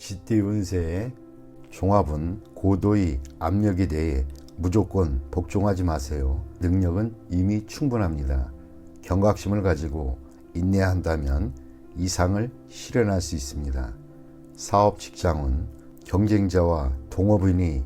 쥐띠 운세의 종합은 고도의 압력에 대해 무조건 복종하지 마세요. 능력은 이미 충분합니다. 경각심을 가지고 인내한다면 이상을 실현할 수 있습니다. 사업 직장은 경쟁자와 동업인이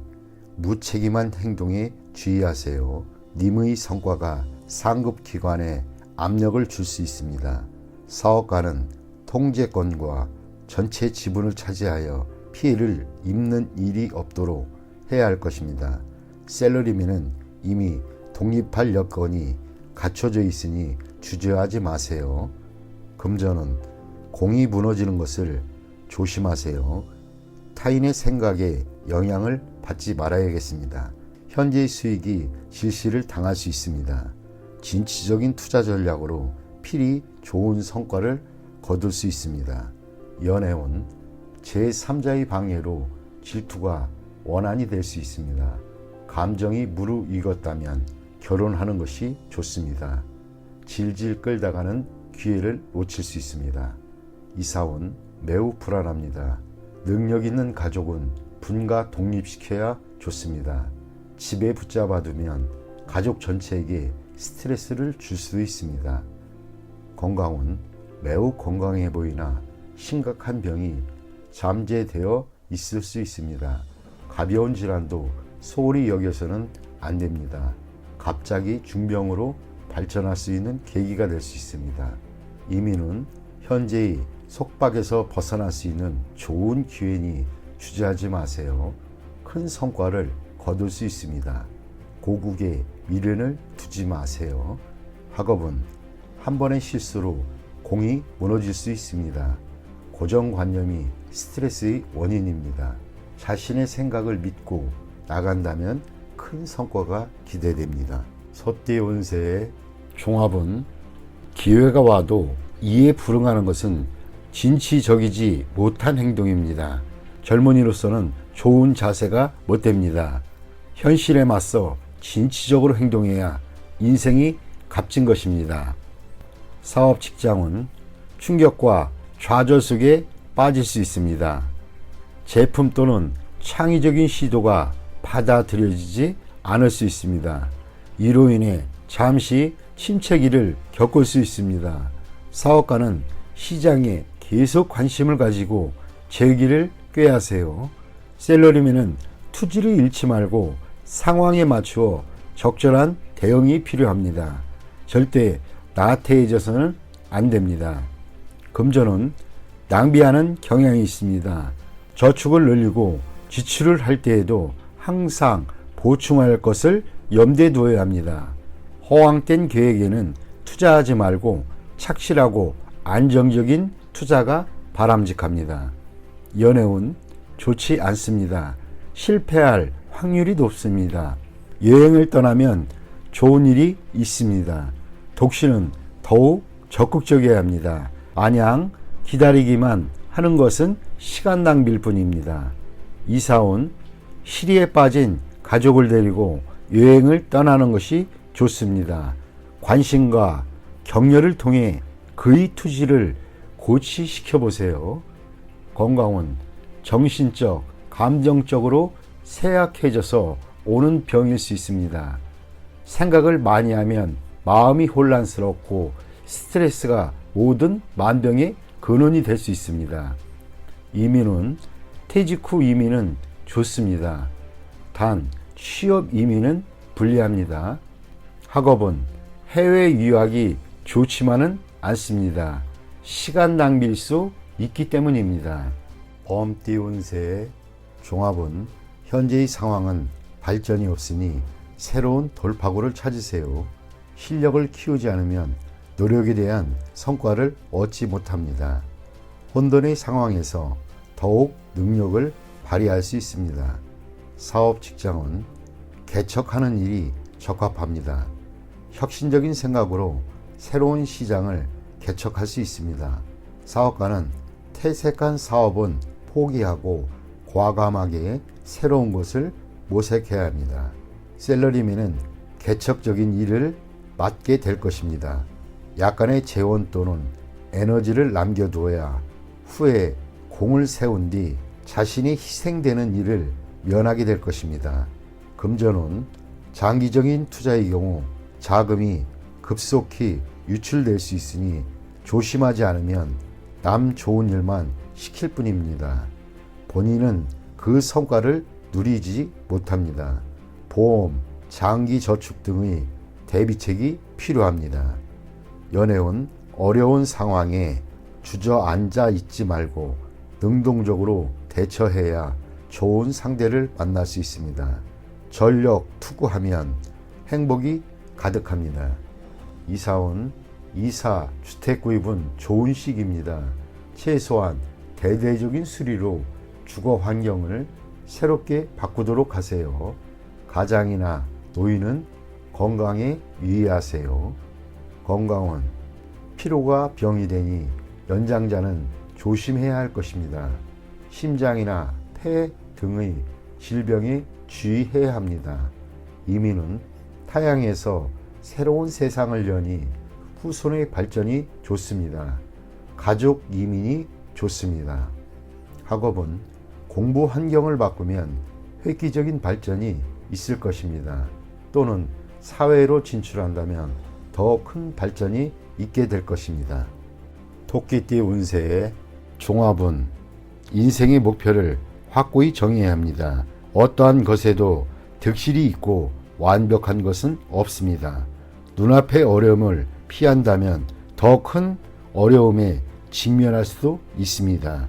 무책임한 행동에 주의하세요. 님의 성과가 상급기관에 압력을 줄 수 있습니다. 사업가는 통제권과 전체 지분을 차지하여 피해를 입는 일이 없도록 해야 할 것입니다. 셀러리맨은 이미 독립할 여건이 갖춰져 있으니 주저하지 마세요. 금전은 공이 무너지는 것을 조심하세요. 타인의 생각에 영향을 받지 말아야겠습니다. 현재의 수익이 실시를 당할 수 있습니다. 진취적인 투자 전략으로 필히 좋은 성과를 거둘 수 있습니다. 연애운 제3자의 방해로 질투가 원한이 될 수 있습니다. 감정이 무르익었다면 결혼하는 것이 좋습니다. 질질 끌다가는 기회를 놓칠 수 있습니다. 이사운 매우 불안합니다. 능력 있는 가족은 분가 독립시켜야 좋습니다. 집에 붙잡아두면 가족 전체에게 스트레스를 줄 수도 있습니다. 건강은 매우 건강해 보이나 심각한 병이 잠재되어 있을 수 있습니다. 가벼운 질환도 소홀히 여겨서는 안 됩니다. 갑자기 중병으로 발전할 수 있는 계기가 될 수 있습니다. 이민은 현재의 속박에서 벗어날 수 있는 좋은 기회니 주저하지 마세요. 큰 성과를 거둘 수 있습니다. 고국에 미련을 두지 마세요. 학업은 한 번의 실수로 공이 무너질 수 있습니다. 고정관념이 스트레스의 원인입니다. 자신의 생각을 믿고 나간다면 큰 성과가 기대됩니다. 소띠 운세의 종합은 기회가 와도 이에 불응하는 것은 진취적이지 못한 행동입니다. 젊은이로서는 좋은 자세가 못됩니다. 현실에 맞서 진취적으로 행동해야 인생이 값진 것입니다. 사업 직장은 충격과 좌절 속에 빠질 수 있습니다. 제품 또는 창의적인 시도가 받아들여지지 않을 수 있습니다. 이로 인해 잠시 침체기를 겪을 수 있습니다. 사업가는 시장에 계속 관심을 가지고 재기를 꾀하세요. 셀러리맨은 투지를 잃지 말고 상황에 맞추어 적절한 대응이 필요합니다. 절대 나태해져서는 안 됩니다. 금전은 낭비하는 경향이 있습니다. 저축을 늘리고 지출을 할 때에도 항상 보충할 것을 염두에 두어야 합니다. 허황된 계획에는 투자하지 말고 착실하고 안정적인 투자가 바람직합니다. 연애운 좋지 않습니다. 실패할 확률이 높습니다. 여행을 떠나면 좋은 일이 있습니다. 독신은 더욱 적극적이어야 합니다. 마냥 기다리기만 하는 것은 시간 낭비일 뿐입니다. 이사온 시리에 빠진 가족을 데리고 여행을 떠나는 것이 좋습니다. 관심과 격려를 통해 그의 투지를 고취시켜 보세요. 건강은 정신적, 감정적으로 쇠약해져서 오는 병일 수 있습니다. 생각을 많이 하면 마음이 혼란스럽고 스트레스가 모든 만병의 근원이 될 수 있습니다. 이민은 퇴직 후 이민은 좋습니다. 단 취업 이민은 불리합니다. 학업은 해외 유학이 좋지만은 않습니다. 시간 낭비일 수 있기 때문입니다. 범띠 운세의 종합은 현재의 상황은 발전이 없으니 새로운 돌파구를 찾으세요. 실력을 키우지 않으면 노력에 대한 성과를 얻지 못합니다. 혼돈의 상황에서 더욱 능력을 발휘할 수 있습니다. 사업 직장은 개척하는 일이 적합합니다. 혁신적인 생각으로 새로운 시장을 개척할 수 있습니다. 사업가는 퇴색한 사업은 포기하고 과감하게 새로운 것을 모색해야 합니다. 셀러리맨은 개척적인 일을 맡게 될 것입니다. 약간의 재원 또는 에너지를 남겨두어야 후에 공을 세운 뒤 자신이 희생되는 일을 면하게 될 것입니다. 금전운, 장기적인 투자의 경우 자금이 급속히 유출될 수 있으니 조심하지 않으면 남 좋은 일만 시킬 뿐입니다. 본인은 그 성과를 누리지 못합니다. 보험, 장기 저축 등의 대비책이 필요합니다. 연애운, 어려운 상황에 주저앉아 있지 말고 능동적으로 대처해야 좋은 상대를 만날 수 있습니다. 전력 투구하면 행복이 가득합니다. 이사운, 이사, 주택 구입은 좋은 시기입니다. 최소한 대대적인 수리로 주거 환경을 새롭게 바꾸도록 하세요. 가장이나 노인은 건강에 유의하세요. 건강은 피로가 병이 되니 연장자는 조심해야 할 것입니다. 심장이나 폐 등의 질병에 주의해야 합니다. 이민은 타향에서 새로운 세상을 여니 후손의 발전이 좋습니다. 가족 이민이 좋습니다. 학업은 공부 환경을 바꾸면 획기적인 발전이 있을 것입니다. 또는 사회로 진출한다면 더 큰 발전이 있게 될 것입니다. 토끼띠 운세의 종합은 인생의 목표를 확고히 정해야 합니다. 어떠한 것에도 득실이 있고 완벽한 것은 없습니다. 눈앞의 어려움을 피한다면 더 큰 어려움에 직면할 수도 있습니다.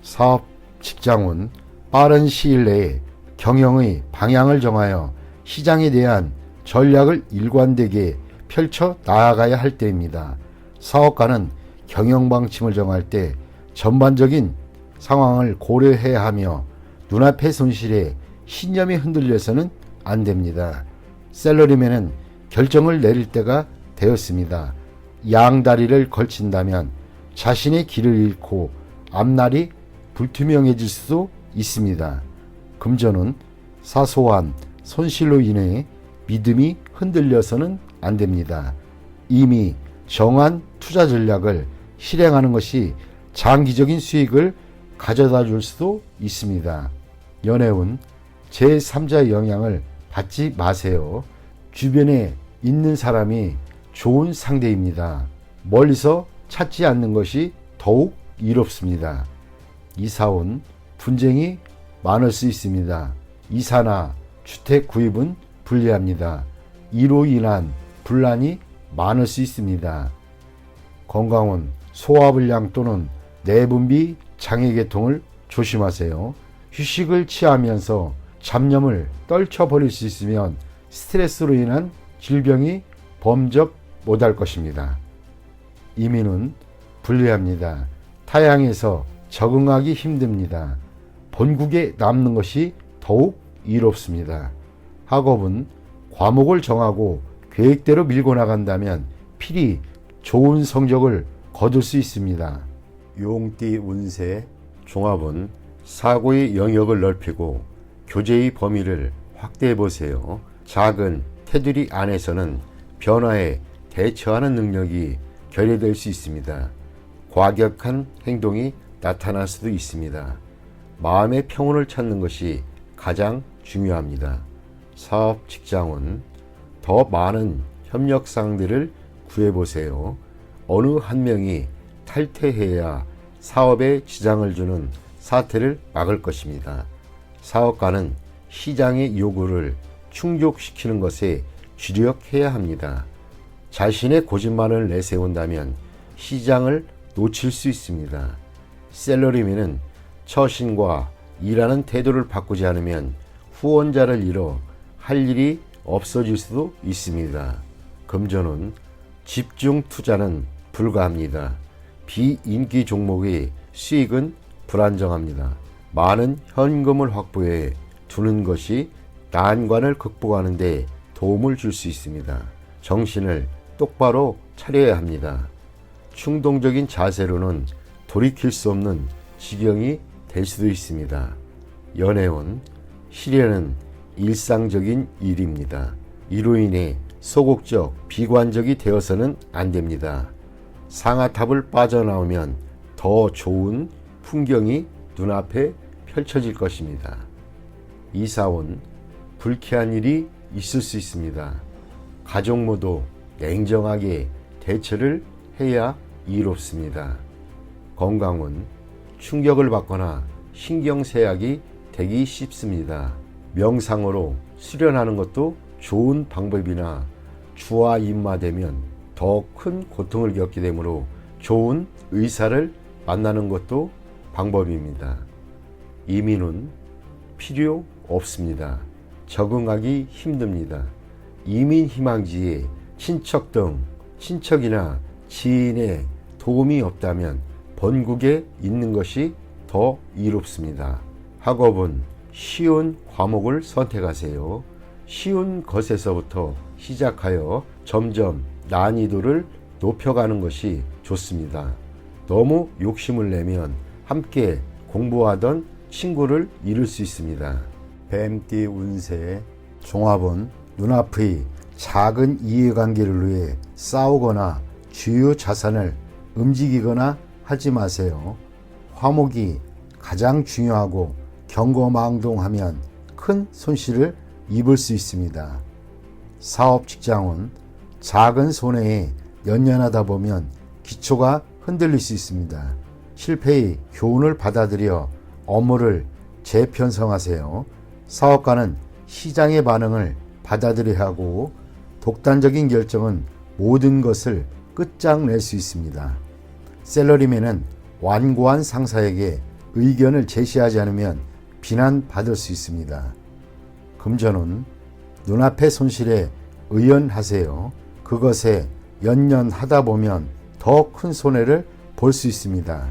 사업, 직장은 빠른 시일 내에 경영의 방향을 정하여 시장에 대한 전략을 일관되게 펼쳐 나아가야 할 때입니다. 사업가는 경영 방침을 정할 때 전반적인 상황을 고려해야 하며 눈앞의 손실에 신념이 흔들려서는 안 됩니다. 셀러리맨은 결정을 내릴 때가 되었습니다. 양다리를 걸친다면 자신의 길을 잃고 앞날이 불투명해질 수도 있습니다. 금전은 사소한 손실로 인해 믿음이 흔들려서는 안 됩니다. 이미 정한 투자 전략을 실행하는 것이 장기적인 수익을 가져다 줄 수도 있습니다. 연애운, 제3자의 영향을 받지 마세요. 주변에 있는 사람이 좋은 상대입니다. 멀리서 찾지 않는 것이 더욱 이롭습니다. 이사운, 분쟁이 많을 수 있습니다. 이사나 주택 구입은 불리합니다. 이로 인한 분란이 많을 수 있습니다. 건강은 소화불량 또는 내분비 장애계통을 조심하세요. 휴식을 취하면서 잡념을 떨쳐버릴 수 있으면 스트레스로 인한 질병이 범접 못할 것입니다. 이민은 불리합니다. 타향에서 적응하기 힘듭니다. 본국에 남는 것이 더욱 이롭습니다. 학업은 과목을 정하고 계획대로 밀고 나간다면 필히 좋은 성적을 거둘 수 있습니다. 용띠 운세 종합은 사고의 영역을 넓히고 교제의 범위를 확대해 보세요. 작은 테두리 안에서는 변화에 대처하는 능력이 결여될 수 있습니다. 과격한 행동이 나타날 수도 있습니다. 마음의 평온을 찾는 것이 가장 중요합니다. 사업, 직장은 더 많은 협력상들을 구해보세요. 어느 한 명이 탈퇴해야 사업에 지장을 주는 사태를 막을 것입니다. 사업가는 시장의 요구를 충족시키는 것에 주력해야 합니다. 자신의 고집만을 내세운다면 시장을 놓칠 수 있습니다. 셀러리맨은 처신과 일하는 태도를 바꾸지 않으면 후원자를 잃어 할 일이 없어질 수도 있습니다. 금전은 집중 투자는 불가합니다. 비인기 종목의 수익은 불안정합니다. 많은 현금을 확보해 두는 것이 난관을 극복하는 데 도움을 줄 수 있습니다. 정신을 똑바로 차려야 합니다. 충동적인 자세로는 돌이킬 수 없는 지경이 될 수도 있습니다. 연애운, 시련은 일상적인 일입니다. 이로 인해 소극적, 비관적이 되어서는 안 됩니다. 상아탑을 빠져나오면 더 좋은 풍경이 눈앞에 펼쳐질 것입니다. 이사온 불쾌한 일이 있을 수 있습니다. 가족 모두 냉정하게 대처를 해야 이롭습니다. 건강은 충격을 받거나 신경쇠약이 되기 쉽습니다. 명상으로 수련하는 것도 좋은 방법이나 주와 입마되면 더 큰 고통을 겪게 되므로 좋은 의사를 만나는 것도 방법입니다. 이민은 필요 없습니다. 적응하기 힘듭니다. 이민 희망지에 친척이나 지인의 도움이 없다면 본국에 있는 것이 더 이롭습니다. 학업은 쉬운 과목을 선택하세요. 쉬운 것에서부터 시작하여 점점 난이도를 높여가는 것이 좋습니다. 너무 욕심을 내면 함께 공부하던 친구를 잃을 수 있습니다. 뱀띠 운세 종합은 눈앞의 작은 이해관계를 위해 싸우거나 주요 자산을 움직이거나 하지 마세요. 화목이 가장 중요하고 경거망동하면 큰 손실을 입을 수 있습니다. 사업 직장은 작은 손해에 연연하다 보면 기초가 흔들릴 수 있습니다. 실패의 교훈을 받아들여 업무를 재편성하세요. 사업가는 시장의 반응을 받아들여야 하고 독단적인 결정은 모든 것을 끝장낼 수 있습니다. 샐러리맨은 완고한 상사에게 의견을 제시하지 않으면 비난받을 수 있습니다. 금전은 눈앞의 손실에 의연하세요. 그것에 연연하다 보면 더 큰 손해를 볼 수 있습니다.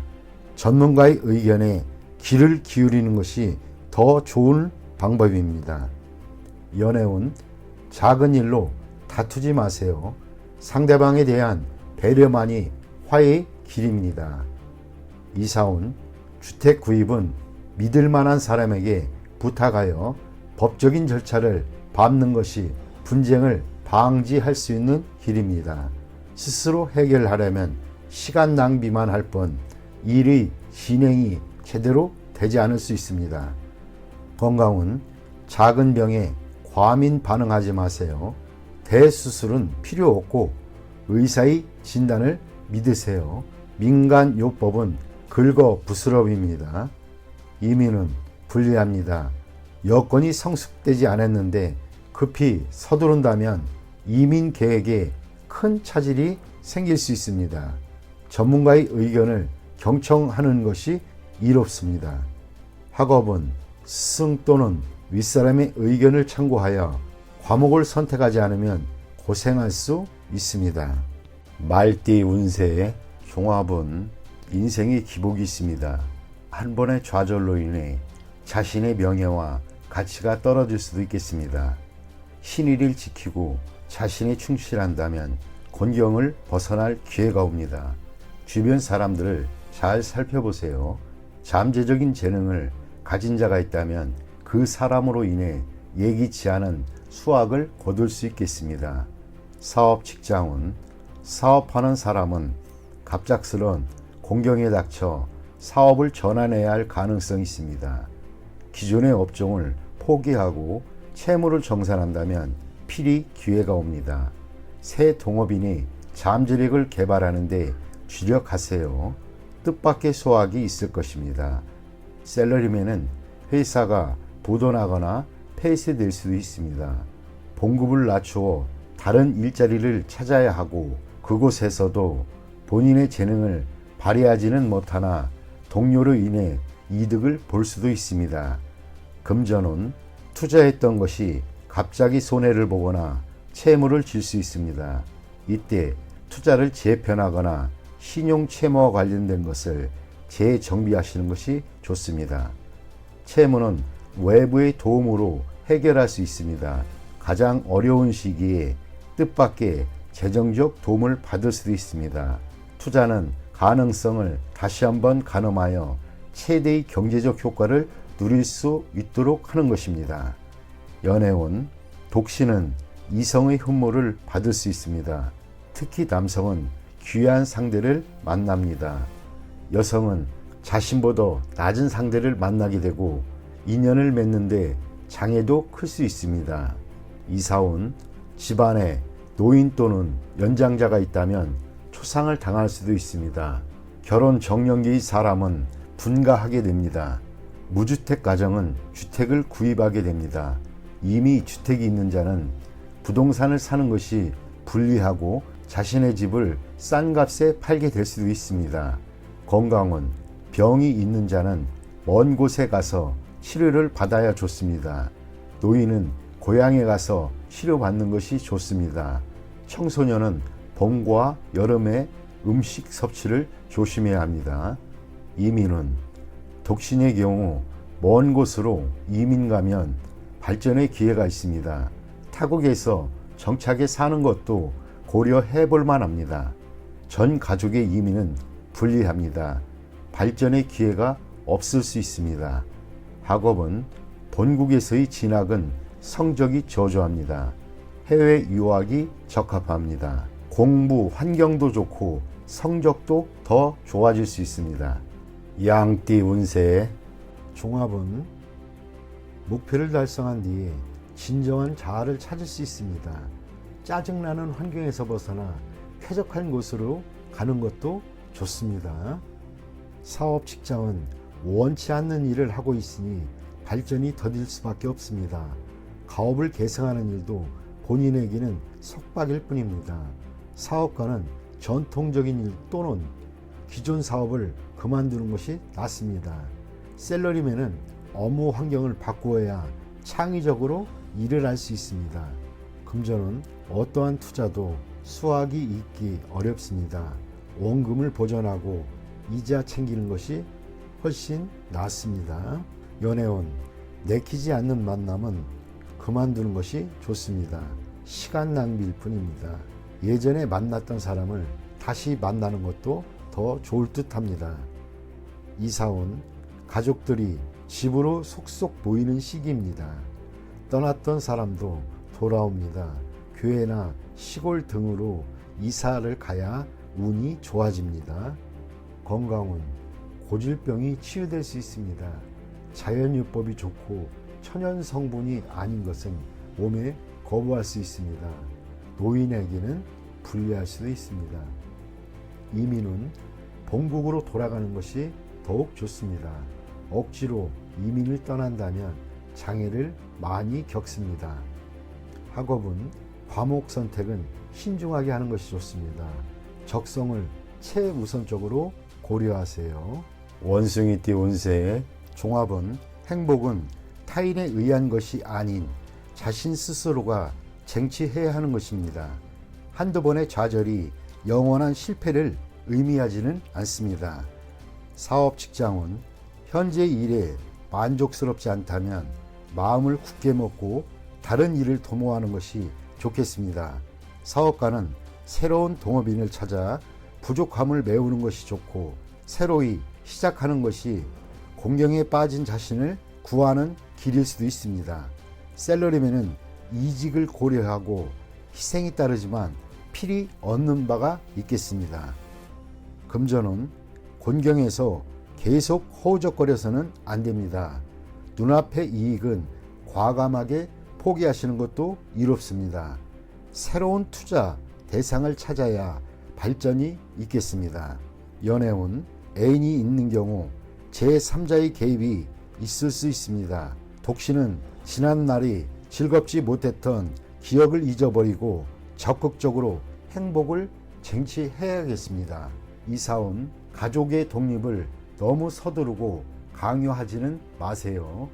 전문가의 의견에 귀를 기울이는 것이 더 좋은 방법입니다. 연애운 작은 일로 다투지 마세요. 상대방에 대한 배려만이 화해의 길입니다. 이사온 주택 구입은 믿을 만한 사람에게 부탁하여 법적인 절차를 밟는 것이 분쟁을 방지할 수 있는 길입니다. 스스로 해결하려면 시간 낭비만 할 뿐 일의 진행이 제대로 되지 않을 수 있습니다. 건강은 작은 병에 과민 반응하지 마세요. 대수술은 필요 없고 의사의 진단을 믿으세요. 민간요법은 긁어부스럼입니다. 이민은 불리합니다. 여건이 성숙되지 않았는데 급히 서두른다면 이민 계획에 큰 차질이 생길 수 있습니다. 전문가의 의견을 경청하는 것이 이롭습니다. 학업은 스승 또는 윗사람의 의견을 참고하여 과목을 선택하지 않으면 고생할 수 있습니다. 말띠 운세의 종합은 인생의 기복이 있습니다. 한 번의 좌절로 인해 자신의 명예와 가치가 떨어질 수도 있겠습니다. 신의를 지키고 자신에 충실한다면 곤경을 벗어날 기회가 옵니다. 주변 사람들을 잘 살펴보세요. 잠재적인 재능을 가진 자가 있다면 그 사람으로 인해 예기치 않은 수확을 거둘 수 있겠습니다. 사업 직장은 사업하는 사람은 갑작스런 공경에 닥쳐 사업을 전환해야 할 가능성이 있습니다. 기존의 업종을 포기하고 채무를 정산한다면 필히 기회가 옵니다. 새 동업인이 잠재력을 개발하는 데 주력하세요. 뜻밖의 소확이 있을 것입니다. 샐러리맨은 회사가 부도나거나 폐쇄될 수도 있습니다. 봉급을 낮추어 다른 일자리를 찾아야 하고 그곳에서도 본인의 재능을 발휘하지는 못하나 동료로 인해 이득을 볼 수도 있습니다. 금전은 투자했던 것이 갑자기 손해를 보거나 채무를 질 수 있습니다. 이때 투자를 재편하거나 신용 채무와 관련된 것을 재정비하시는 것이 좋습니다. 채무는 외부의 도움으로 해결할 수 있습니다. 가장 어려운 시기에 뜻밖의 재정적 도움을 받을 수도 있습니다. 투자는 가능성을 다시 한번 가늠하여 최대의 경제적 효과를 누릴 수 있도록 하는 것입니다. 연애운 독신은 이성의 흠모를 받을 수 있습니다. 특히 남성은 귀한 상대를 만납니다. 여성은 자신보다 낮은 상대를 만나게 되고 인연을 맺는데 장애도 클 수 있습니다. 이사온 집안에 노인 또는 연장자가 있다면 초상을 당할 수도 있습니다. 결혼 정년기의 사람은 분가하게 됩니다. 무주택 가정은 주택을 구입하게 됩니다. 이미 주택이 있는 자는 부동산을 사는 것이 불리하고 자신의 집을 싼 값에 팔게 될 수도 있습니다. 건강은 병이 있는 자는 먼 곳에 가서 치료를 받아야 좋습니다. 노인은 고향에 가서 치료받는 것이 좋습니다. 청소년은 봄과 여름에 음식 섭취를 조심해야 합니다. 이민은 독신의 경우 먼 곳으로 이민 가면 발전의 기회가 있습니다. 타국에서 정착해 사는 것도 고려해 볼 만합니다. 전 가족의 이민은 불리합니다. 발전의 기회가 없을 수 있습니다. 학업은 본국에서의 진학은 성적이 저조합니다. 해외 유학이 적합합니다. 공부 환경도 좋고 성적도 더 좋아질 수 있습니다. 양띠 운세 종합은 목표를 달성한 뒤에 진정한 자아를 찾을 수 있습니다. 짜증나는 환경에서 벗어나 쾌적한 곳으로 가는 것도 좋습니다. 사업 직장은 원치 않는 일을 하고 있으니 발전이 더딜 수밖에 없습니다. 가업을 개성하는 일도 본인에게는 속박일 뿐입니다. 사업가는 전통적인 일 또는 기존 사업을 그만두는 것이 낫습니다. 셀러리맨은 업무 환경을 바꾸어야 창의적으로 일을 할 수 있습니다. 금전은 어떠한 투자도 수확이 있기 어렵습니다. 원금을 보전하고 이자 챙기는 것이 훨씬 낫습니다. 연애운 내키지 않는 만남은 그만두는 것이 좋습니다. 시간 낭비일 뿐입니다. 예전에 만났던 사람을 다시 만나는 것도 더 좋을 듯 합니다. 이사온 가족들이 집으로 속속 모이는 시기입니다. 떠났던 사람도 돌아옵니다. 교회나 시골 등으로 이사를 가야 운이 좋아집니다. 건강은 고질병이 치유될 수 있습니다. 자연유법이 좋고 천연 성분이 아닌 것은 몸에 거부할 수 있습니다. 노인에게는 불리할 수도 있습니다. 이민은 본국으로 돌아가는 것이 더욱 좋습니다. 억지로 이민을 떠난다면 장애를 많이 겪습니다. 학업은 과목 선택은 신중하게 하는 것이 좋습니다. 적성을 최우선적으로 고려하세요. 원숭이띠 운세 종합은 행복은 타인에 의한 것이 아닌 자신 스스로가 쟁취해야 하는 것입니다. 한두 번의 좌절이 영원한 실패를 의미하지는 않습니다. 사업 직장은 현재 일에 만족스럽지 않다면 마음을 굳게 먹고 다른 일을 도모하는 것이 좋겠습니다. 사업가는 새로운 동업인을 찾아 부족함을 메우는 것이 좋고 새로이 시작하는 것이 공경에 빠진 자신을 구하는 길일 수도 있습니다. 셀러리맨은 이직을 고려하고 희생이 따르지만 필히 얻는 바가 있겠습니다. 금전은 곤경에서 계속 허우적거려서는 안 됩니다. 눈앞의 이익은 과감하게 포기하시는 것도 이롭습니다. 새로운 투자 대상을 찾아야 발전이 있겠습니다. 연애운 애인이 있는 경우 제3자의 개입이 있을 수 있습니다. 독신은 지난 날이 즐겁지 못했던 기억을 잊어버리고 적극적으로 행복을 쟁취해야겠습니다. 이사온 가족의 독립을 너무 서두르고 강요하지는 마세요.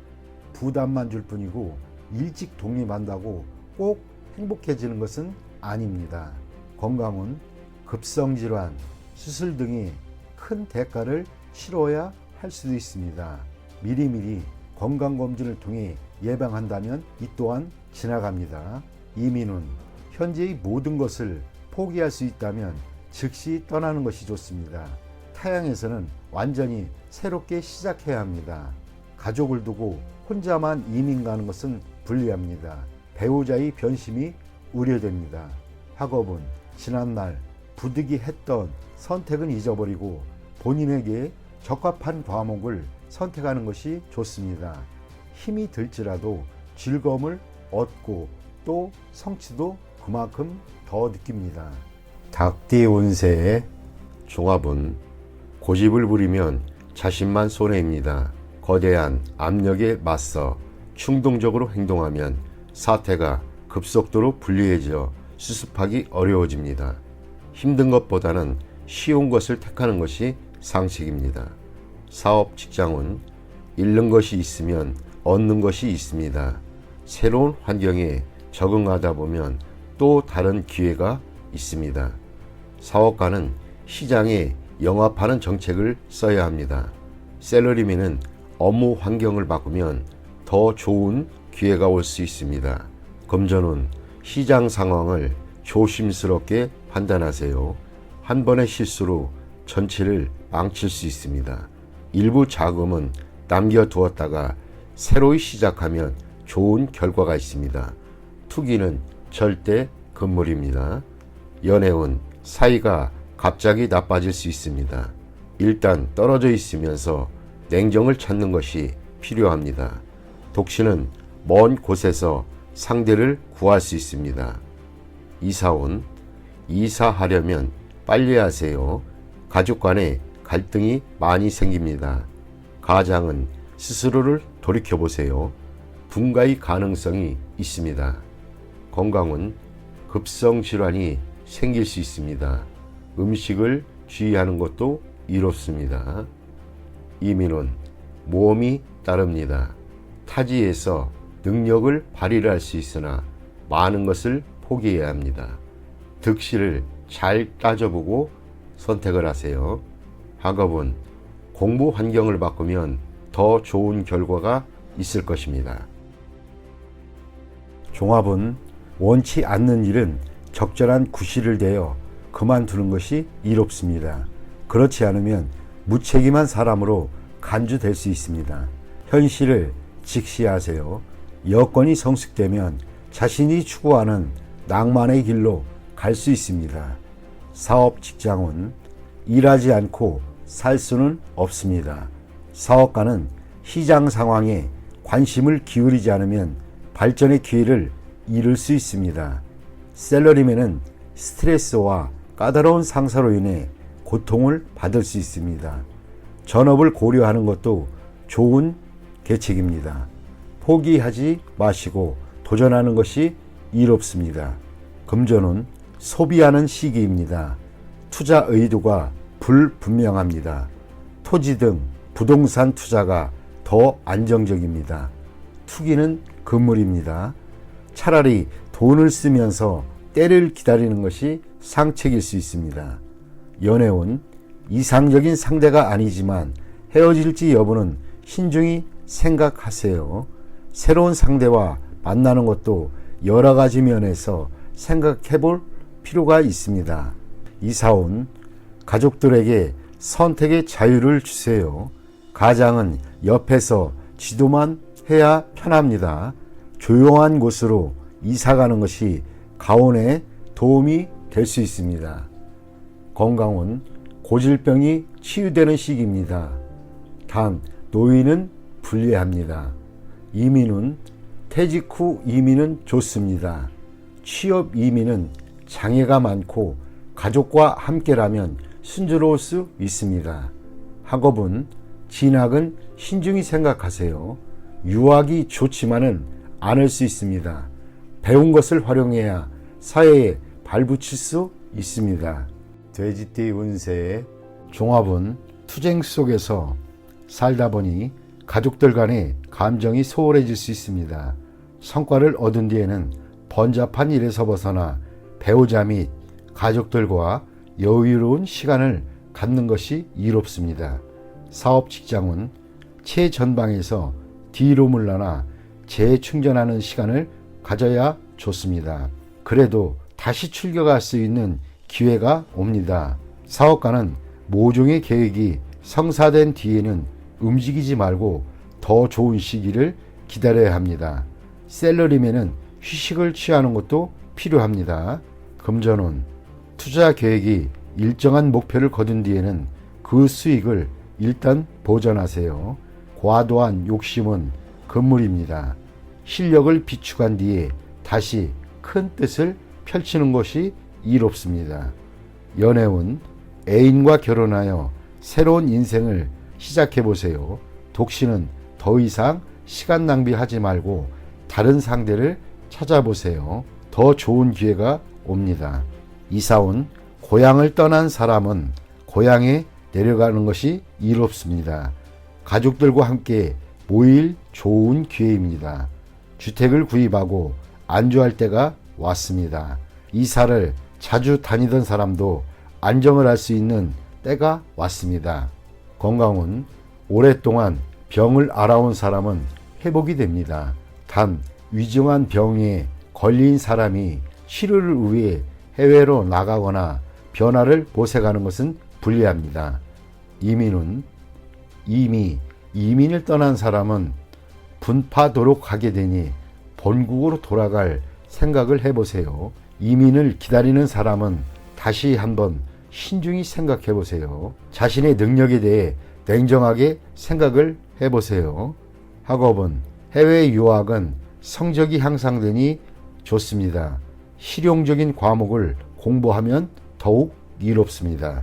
부담만 줄 뿐이고 일찍 독립한다고 꼭 행복해지는 것은 아닙니다. 건강은 급성질환, 수술 등이 큰 대가를 치러야 할 수도 있습니다. 미리미리 건강검진을 통해 예방한다면 이 또한 지나갑니다. 이민은 현재의 모든 것을 포기할 수 있다면 즉시 떠나는 것이 좋습니다. 타양에서는 완전히 새롭게 시작해야 합니다. 가족을 두고 혼자만 이민 가는 것은 불리합니다. 배우자의 변심이 우려됩니다. 학업은 지난날 부득이 했던 선택은 잊어버리고 본인에게 적합한 과목을 선택하는 것이 좋습니다. 힘이 들지라도 즐거움을 얻고 또 성취도 그만큼 더 느낍니다. 닭띠 운세의 종합은 고집을 부리면 자신만 손해입니다. 거대한 압력에 맞서 충동적으로 행동하면 사태가 급속도로 불리해져 수습하기 어려워집니다. 힘든 것보다는 쉬운 것을 택하는 것이 상식입니다. 사업, 직장은 잃는 것이 있으면 얻는 것이 있습니다. 새로운 환경에 적응하다 보면 또 다른 기회가 있습니다. 사업가는 시장에 영합하는 정책을 써야 합니다. 샐러리맨은 업무 환경을 바꾸면 더 좋은 기회가 올 수 있습니다. 금전은 시장 상황을 조심스럽게 판단하세요. 한 번의 실수로 전체를 망칠 수 있습니다. 일부 자금은 남겨두었다가 새로이 시작하면 좋은 결과가 있습니다. 투기는 절대 금물입니다. 연애운 사이가 갑자기 나빠질 수 있습니다. 일단 떨어져 있으면서 냉정을 찾는 것이 필요합니다. 독신은 먼 곳에서 상대를 구할 수 있습니다. 이사운 이사하려면 빨리 하세요. 가족 간에 갈등이 많이 생깁니다. 가장은 스스로를 돌이켜보세요. 분가의 가능성이 있습니다. 건강은 급성질환이 생길 수 있습니다. 음식을 주의하는 것도 이롭습니다. 이민은 모험이 따릅니다. 타지에서 능력을 발휘할 수 있으나 많은 것을 포기해야 합니다. 득실을 잘 따져보고 선택을 하세요. 학업은 공부 환경을 바꾸면 더 좋은 결과가 있을 것입니다. 종합은 원치 않는 일은 적절한 구실을 대어 그만두는 것이 이롭습니다. 그렇지 않으면 무책임한 사람으로 간주될 수 있습니다. 현실을 직시하세요. 여건이 성숙되면 자신이 추구하는 낭만의 길로 갈 수 있습니다. 사업, 직장은 일하지 않고 살 수는 없습니다. 사업가는 시장 상황에 관심을 기울이지 않으면 발전의 기회를 잃을 수 있습니다. 샐러리맨은 스트레스와 까다로운 상사로 인해 고통을 받을 수 있습니다. 전업을 고려하는 것도 좋은 계책입니다. 포기하지 마시고 도전하는 것이 이롭습니다. 금전은 소비하는 시기입니다. 투자 의도가 불분명합니다. 토지 등 부동산 투자가 더 안정적입니다. 투기는 금물입니다. 차라리 돈을 쓰면서 때를 기다리는 것이 상책일 수 있습니다. 연애운 이상적인 상대가 아니지만 헤어질지 여부는 신중히 생각하세요. 새로운 상대와 만나는 것도 여러 가지 면에서 생각해 볼 필요가 있습니다. 이사온 가족들에게 선택의 자유를 주세요. 가장은 옆에서 지도만 해야 편합니다. 조용한 곳으로 이사가는 것이 가온에 도움이 될 수 있습니다. 건강은 고질병이 치유되는 시기입니다. 단 노인은 불리합니다. 이민은 퇴직 후 이민은 좋습니다. 취업 이민은 장애가 많고 가족과 함께라면 순조로울 수 있습니다. 학업은 진학은 신중히 생각하세요. 유학이 좋지만은 않을 수 있습니다. 배운 것을 활용해야 사회에 발붙일 수 있습니다. 돼지띠 운세의 종합은 투쟁 속에서 살다 보니 가족들 간의 감정이 소홀해질 수 있습니다. 성과를 얻은 뒤에는 번잡한 일에서 벗어나 배우자 및 가족들과 여유로운 시간을 갖는 것이 이롭습니다. 사업, 직장은 최전방에서 뒤로 물러나 재충전하는 시간을 가져야 좋습니다. 그래도 다시 출격할 수 있는 기회가 옵니다. 사업가는 모종의 계획이 성사된 뒤에는 움직이지 말고 더 좋은 시기를 기다려야 합니다. 샐러리맨은 휴식을 취하는 것도 필요합니다. 금전운 투자 계획이 일정한 목표를 거둔 뒤에는 그 수익을 일단 보전하세요. 과도한 욕심은 금물입니다. 실력을 비축한 뒤에 다시 큰 뜻을 펼치는 것이 이롭습니다. 연애운 애인과 결혼하여 새로운 인생을 시작해 보세요. 독신은 더 이상 시간 낭비하지 말고 다른 상대를 찾아보세요. 더 좋은 기회가 옵니다. 이사온 고향을 떠난 사람은 고향에 내려가는 것이 이롭습니다. 가족들과 함께 모일 좋은 기회입니다. 주택을 구입하고 안주할 때가 왔습니다. 이사를 자주 다니던 사람도 안정을 할 수 있는 때가 왔습니다. 건강은 오랫동안 병을 앓아온 사람은 회복이 됩니다. 단 위중한 병에 걸린 사람이 치료를 위해 해외로 나가거나 변화를 모색하는 것은 불리합니다. 이민은 이미 이민을 떠난 사람은 분파도록 하게 되니 본국으로 돌아갈 생각을 해보세요. 이민을 기다리는 사람은 다시 한번 신중히 생각해 보세요. 자신의 능력에 대해 냉정하게 생각을 해보세요. 학업은 해외 유학은 성적이 향상되니 좋습니다. 실용적인 과목을 공부하면 더욱 이롭습니다.